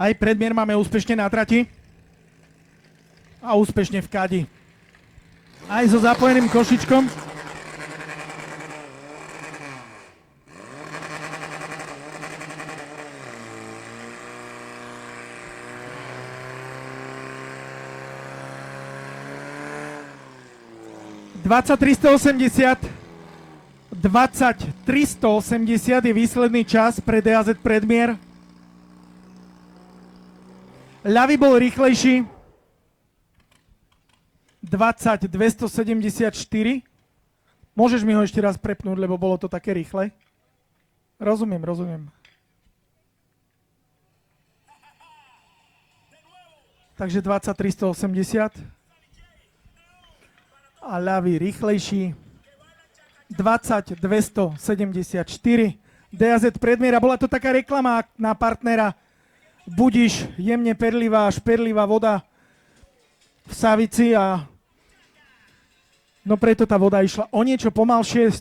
Aj predmier máme úspešne na trati. A úspešne v kadi. Aj so zapojeným košičkom. $20,380 je výsledný čas pre DAZ predmier. Ľavý bol rýchlejší. 20,274. Môžeš mi ho ešte raz prepnúť, lebo bolo to také rýchle. Rozumiem. Takže 20,380. A ľavý rýchlejší. 20,274. DAZ predmiera. Bola to taká reklama na partnera. Budiš, jemne perlivá, šperlivá voda v Savici a no preto tá voda išla o niečo pomalšie.